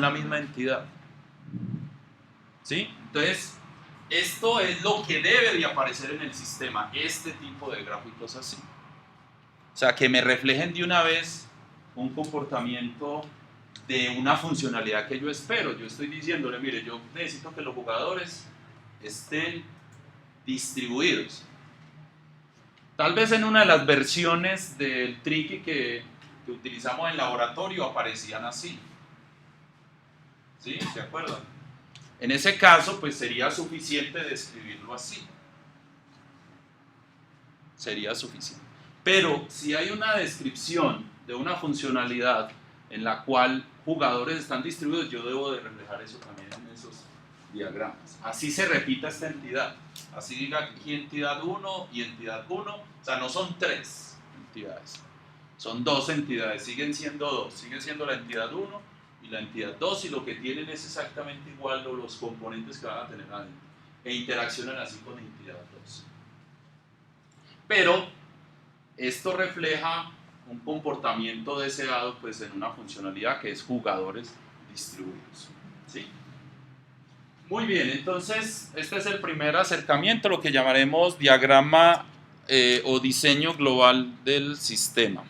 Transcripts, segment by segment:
son la misma entidad. ¿Sí? Entonces, esto es lo que debe de aparecer en el sistema, este tipo de gráficos así. O sea, que me reflejen de una vez un comportamiento de una funcionalidad que yo espero. Yo estoy diciéndole, mire, yo necesito que los jugadores estén distribuidos. Tal vez en una de las versiones del tricky que utilizamos en laboratorio aparecían así. ¿Sí? ¿Se acuerdan? En ese caso, pues sería suficiente describirlo así. Sería suficiente. Pero si hay una descripción de una funcionalidad en la cual jugadores están distribuidos, yo debo de reflejar eso también en esos diagramas. Así se repita esta entidad. Así diga aquí entidad 1 y entidad 1. O sea, no son 3 entidades. Son 2 entidades. Siguen siendo 2. Sigue siendo la entidad 1 y la entidad 2. Y lo que tienen es exactamente igual los componentes que van a tener adentro. E interaccionan así con entidad 2. Pero esto refleja un comportamiento deseado pues en una funcionalidad que es jugadores distribuidos. ¿Sí? Muy bien, entonces este es el primer acercamiento, lo que llamaremos diagrama o diseño global del sistema.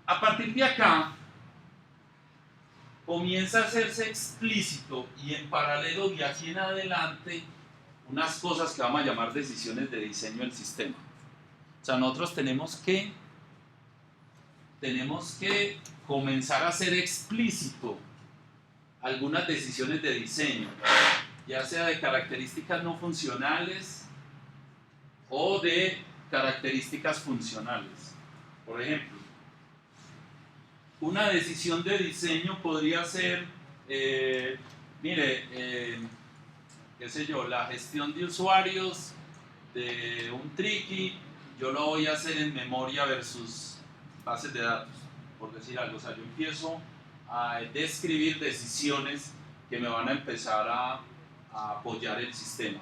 A partir de acá comienza a hacerse explícito y en paralelo de aquí en adelante unas cosas que vamos a llamar decisiones de diseño del sistema. O sea, nosotros tenemos que comenzar a hacer explícito algunas decisiones de diseño, ya sea de características no funcionales o de características funcionales. Por ejemplo, una decisión de diseño podría ser, qué sé yo, la gestión de usuarios de un tricky, yo lo voy a hacer en memoria versus bases de datos, por decir algo. O sea, yo empiezo a describir decisiones que me van a empezar a apoyar el sistema.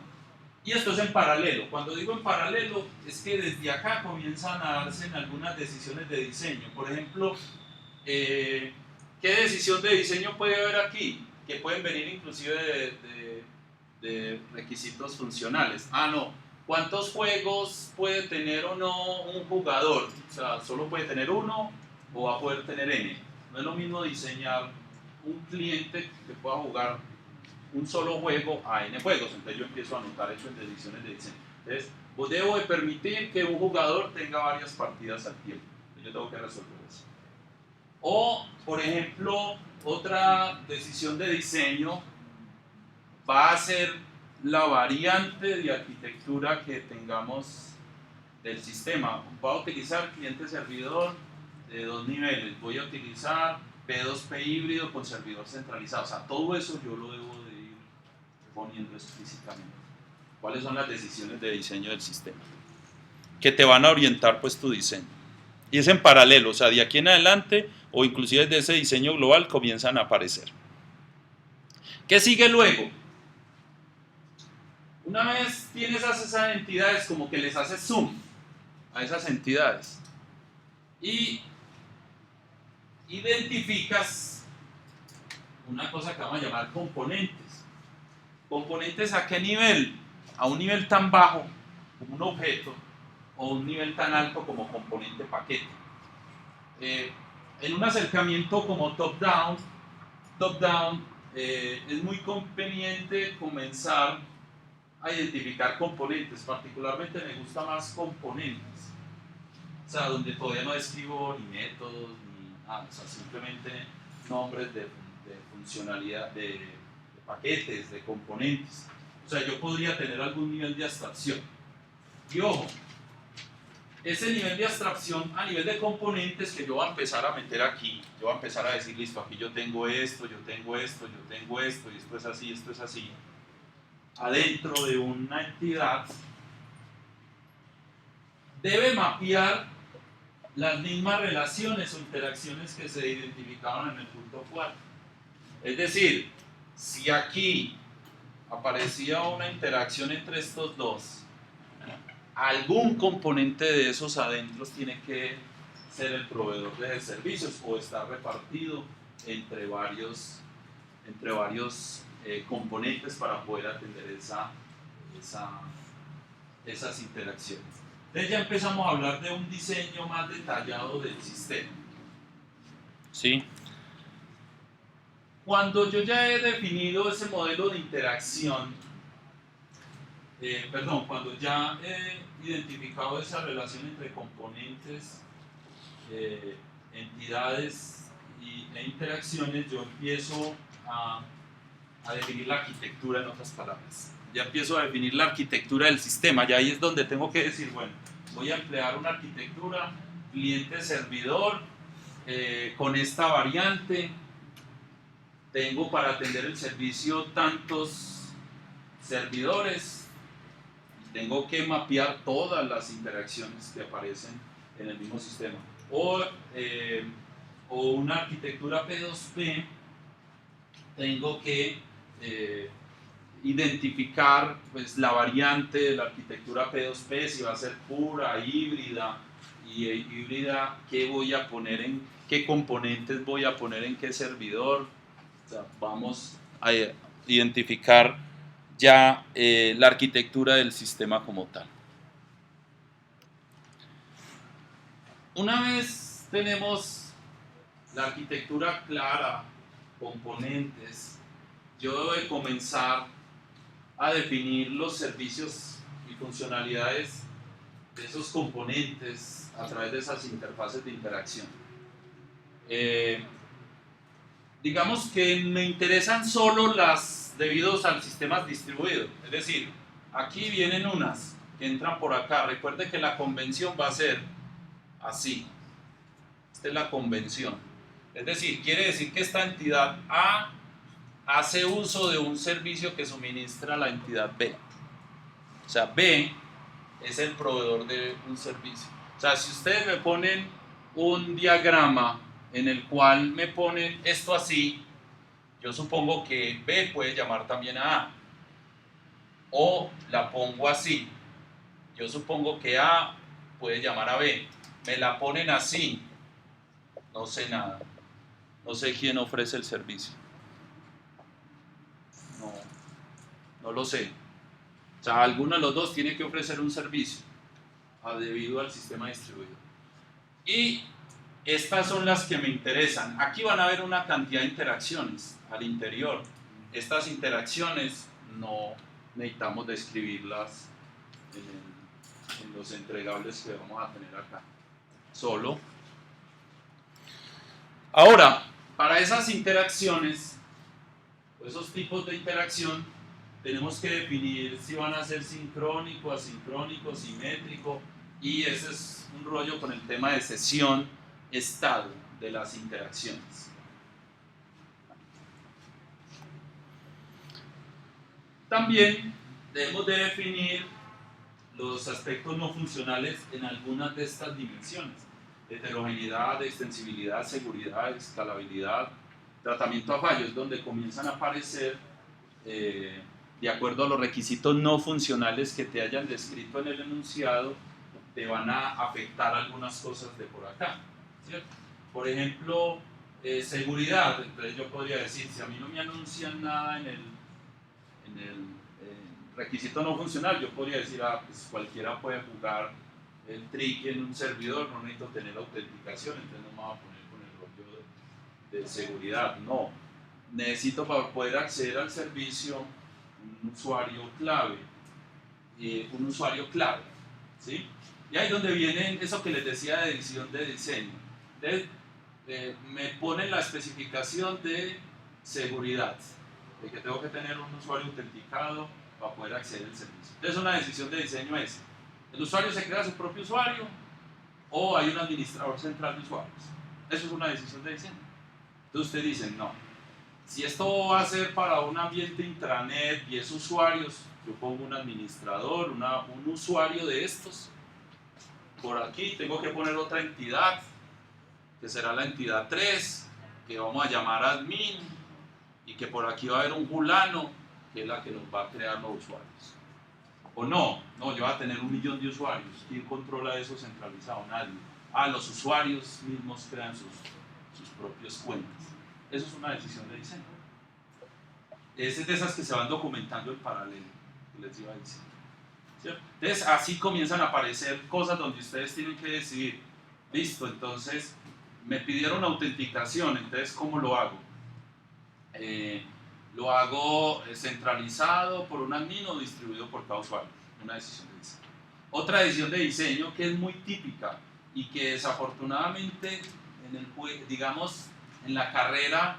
Y esto es en paralelo. Cuando digo en paralelo, es que desde acá comienzan a darse algunas decisiones de diseño. Por ejemplo, ¿qué decisión de diseño puede haber aquí? Que pueden venir inclusive de requisitos funcionales. No. ¿Cuántos juegos puede tener o no un jugador? O sea, ¿solo puede tener uno o va a poder tener N? No es lo mismo diseñar un cliente que pueda jugar un solo juego a N juegos. Entonces yo empiezo a anotar eso en decisiones de diseño. Entonces, pues debo de permitir que un jugador tenga varias partidas al tiempo. Entonces yo tengo que resolver eso. O, por ejemplo, otra decisión de diseño va a ser la variante de arquitectura que tengamos del sistema. Voy a utilizar cliente-servidor de 2 niveles, voy a utilizar P2P híbrido con servidor centralizado. O sea, todo eso yo lo debo de ir poniendo explícitamente. ¿Cuáles son las decisiones de diseño del sistema? Que te van a orientar pues tu diseño. Y es en paralelo, o sea, de aquí en adelante o inclusive desde ese diseño global comienzan a aparecer. ¿Qué sigue luego? Una vez tienes a esas entidades, como que les haces zoom a esas entidades y identificas una cosa que vamos a llamar componentes. ¿Componentes a qué nivel? A un nivel tan bajo como un objeto o un nivel tan alto como componente paquete. En un acercamiento como top-down, es muy conveniente comenzar a identificar componentes. Particularmente me gusta más componentes, o sea, donde todavía no escribo ni métodos ni nada, o sea, simplemente nombres de funcionalidad, de paquetes, de componentes. O sea, yo podría tener algún nivel de abstracción. Y ojo, ese nivel de abstracción a nivel de componentes que yo voy a empezar a meter aquí, yo voy a empezar a decir, listo, aquí yo tengo esto, yo tengo esto, yo tengo esto, y esto es así, esto es así. Adentro de una entidad debe mapear las mismas relaciones o interacciones que se identificaron en el punto 4. Es decir, si aquí aparecía una interacción entre estos dos, algún componente de esos adentros tiene que ser el proveedor de servicios o estar repartido entre varios componentes para poder atender esas interacciones. Entonces ya empezamos a hablar de un diseño más detallado del sistema. ¿Sí? Cuando yo ya he definido ese modelo de interacción, cuando ya he identificado esa relación entre componentes, entidades e interacciones, yo empiezo a definir la arquitectura, en otras palabras. Ya empiezo a definir la arquitectura del sistema, y ahí es donde tengo que decir, bueno, voy a emplear una arquitectura cliente-servidor con esta variante. Tengo para atender el servicio tantos servidores, tengo que mapear todas las interacciones que aparecen en el mismo sistema. O una arquitectura P2P, tengo que identificar pues, la variante de la arquitectura P2P, si va a ser pura, híbrida, y híbrida, qué voy a poner en qué componentes voy a poner en qué servidor. O sea, vamos a identificar ya la arquitectura del sistema como tal. Una vez tenemos la arquitectura clara, componentes, yo debo de comenzar a definir los servicios y funcionalidades de esos componentes a través de esas interfaces de interacción. Digamos que me interesan solo las debidos al sistema distribuido, es decir, aquí vienen unas que entran por acá. Recuerde que la convención va a ser así. Esta es la convención, es decir, quiere decir que esta entidad A hace uso de un servicio que suministra la entidad B. O sea, B es el proveedor de un servicio. O sea, si ustedes me ponen un diagrama en el cual me ponen esto así, yo supongo que B puede llamar también a A. O la pongo así, yo supongo que A puede llamar a B. Me la ponen así, no sé nada. No sé quién ofrece el servicio. No lo sé. O sea, alguno de los dos tiene que ofrecer un servicio debido al sistema distribuido. Y estas son las que me interesan. Aquí van a haber una cantidad de interacciones al interior. Estas interacciones no necesitamos describirlas en los entregables que vamos a tener acá. Solo. Ahora, para esas interacciones, o esos tipos de interacción, tenemos que definir si van a ser sincrónico, asincrónico, simétrico, y ese es un rollo con el tema de sesión, estado de las interacciones. También debemos de definir los aspectos no funcionales en algunas de estas dimensiones: heterogeneidad, extensibilidad, seguridad, escalabilidad, tratamiento a fallos, donde comienzan a aparecer de acuerdo a los requisitos no funcionales que te hayan descrito en el enunciado, te van a afectar algunas cosas de por acá, ¿cierto? Por ejemplo, seguridad. Entonces yo podría decir, si a mí no me anuncian nada en el requisito no funcional, yo podría decir, pues cualquiera puede jugar el tricky en un servidor, no necesito tener autenticación, entonces no me voy a poner con el rollo de seguridad. No, necesito, para poder acceder al servicio, un usuario clave, ¿sí? Y ahí es donde viene eso que les decía de edición de diseño. Me ponen la especificación de seguridad, de que tengo que tener un usuario autenticado para poder acceder al servicio. Entonces una decisión de diseño es, ¿el usuario se crea su propio usuario o hay un administrador central de usuarios? Eso es una decisión de diseño. Entonces ustedes dicen, no, si esto va a ser para un ambiente intranet, 10 usuarios, yo pongo un administrador, un usuario de estos. Por aquí tengo que poner otra entidad, que será la entidad 3, que vamos a llamar admin, y que por aquí va a haber un fulano, que es la que nos va a crear los usuarios. O no, yo voy a tener 1 millón de usuarios. ¿Quién controla eso centralizado? Nadie. Los usuarios mismos crean sus propias cuentas. Eso es una decisión de diseño. Es de esas que se van documentando en paralelo, que les iba diciendo. ¿Cierto? Entonces, así comienzan a aparecer cosas donde ustedes tienen que decidir. Listo, entonces me pidieron autenticación, entonces ¿cómo lo hago? Lo hago centralizado por un admin o distribuido por cada usuario. Una decisión de diseño. Otra decisión de diseño que es muy típica y que desafortunadamente digamos en la carrera,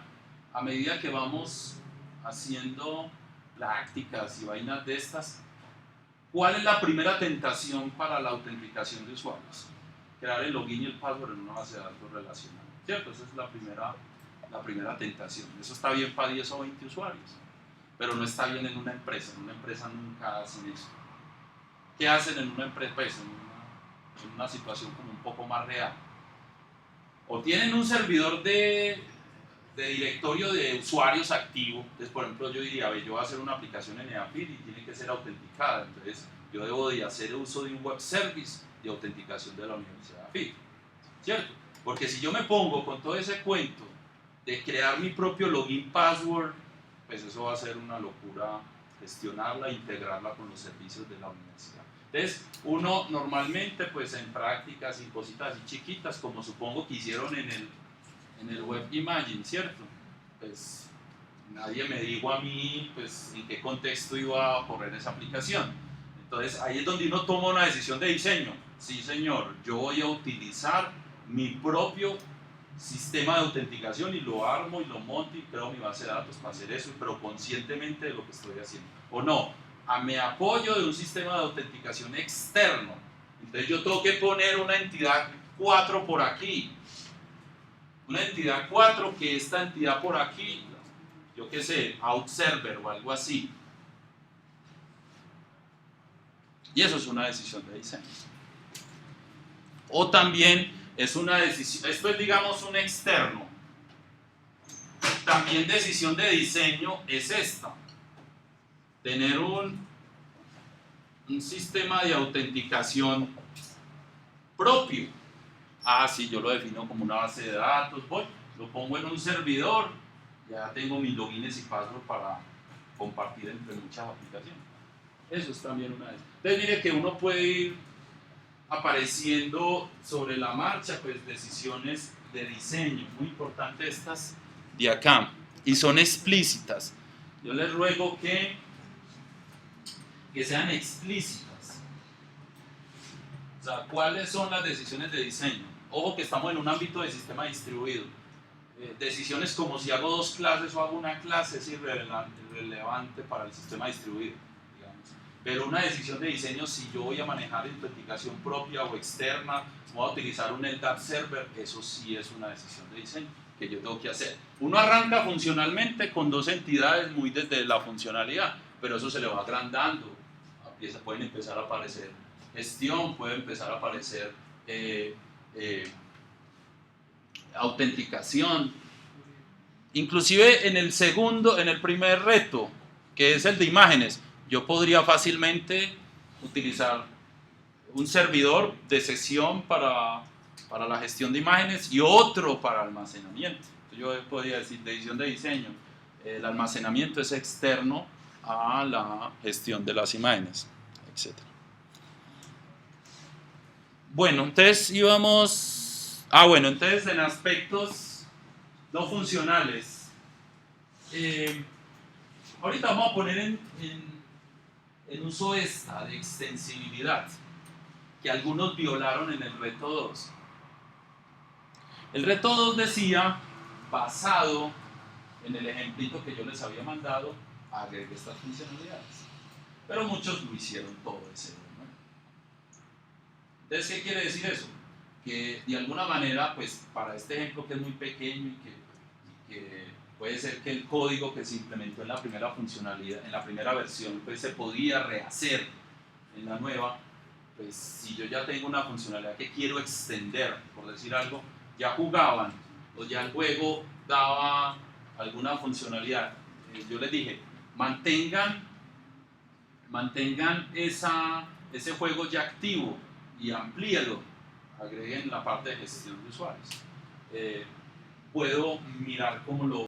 a medida que vamos haciendo prácticas y vainas de estas, ¿cuál es la primera tentación para la autenticación de usuarios? Crear el login y el password en una base de datos relacional, ¿cierto? Esa es la primera tentación. Eso está bien para 10 o 20 usuarios, pero no está bien en una empresa. En una empresa nunca hacen eso. ¿Qué hacen en una empresa? Pues en una situación como un poco más real. O tienen un servidor de directorio de usuarios activo. Entonces, por ejemplo, yo diría, yo voy a hacer una aplicación en EAFID y tiene que ser autenticada. Entonces, yo debo de hacer uso de un web service de autenticación de la Universidad de EAFID, ¿cierto? Porque si yo me pongo con todo ese cuento de crear mi propio login password, pues eso va a ser una locura gestionarla, integrarla con los servicios de la universidad. Entonces, uno normalmente, pues en prácticas y cositas así chiquitas, como supongo que hicieron en el Web Imagine, ¿cierto? Pues nadie me dijo a mí, pues, en qué contexto iba a correr esa aplicación. Entonces, ahí es donde uno toma una decisión de diseño. Sí, señor, yo voy a utilizar mi propio sistema de autenticación y lo armo y lo monto y creo mi base de datos para hacer eso, pero conscientemente de lo que estoy haciendo. O no, me apoyo de un sistema de autenticación externo. Entonces yo tengo que poner una entidad 4 por aquí. Una entidad 4 que esta entidad por aquí, yo qué sé, OutServer o algo así. Y eso es una decisión de diseño. O también es una decisión, esto es digamos un externo. También decisión de diseño es esta. Tener un sistema de autenticación propio. Sí, yo lo defino como una base de datos, lo pongo en un servidor, ya tengo mis logins y password para compartir entre muchas aplicaciones. Eso es también una decisión. Entonces mire que uno puede ir apareciendo sobre la marcha, pues decisiones de diseño, muy importantes estas de acá, y son explícitas. Yo les ruego que sean explícitas. O sea, ¿cuáles son las decisiones de diseño? Ojo que estamos en un ámbito de sistema distribuido. Decisiones como si hago 2 clases o hago una clase es irrelevante para el sistema distribuido, digamos. Pero una decisión de diseño, si yo voy a manejar autenticación propia o externa, voy a utilizar un LDAP server, eso sí es una decisión de diseño que yo tengo que hacer. Uno arranca funcionalmente con 2 entidades muy desde la funcionalidad, pero eso se le va agrandando. Pueden empezar a aparecer gestión, puede empezar a aparecer autenticación. Inclusive en el primer reto, que es el de imágenes, yo podría fácilmente utilizar un servidor de sesión para la gestión de imágenes y otro para almacenamiento. Yo podría decir, de edición de diseño, el almacenamiento es externo a la gestión de las imágenes, etc. Bueno, entonces íbamos... entonces en aspectos no funcionales. Ahorita vamos a poner en uso esta de extensibilidad, que algunos violaron en el reto 2. El reto 2 decía, basado en el ejemplito que yo les había mandado, agregué estas funcionalidades. Pero muchos lo hicieron todo de cero, ¿no? Entonces, ¿qué quiere decir eso? Que de alguna manera, pues para este ejemplo que es muy pequeño y que puede ser que el código que se implementó en la primera funcionalidad, en la primera versión, pues se podía rehacer en la nueva, pues si yo ya tengo una funcionalidad que quiero extender, por decir algo, ya jugaban o ya el juego daba alguna funcionalidad, yo les dije, mantengan ese juego ya activo y amplíelo, agreguen la parte de gestión de usuarios. Puedo mirar cómo lo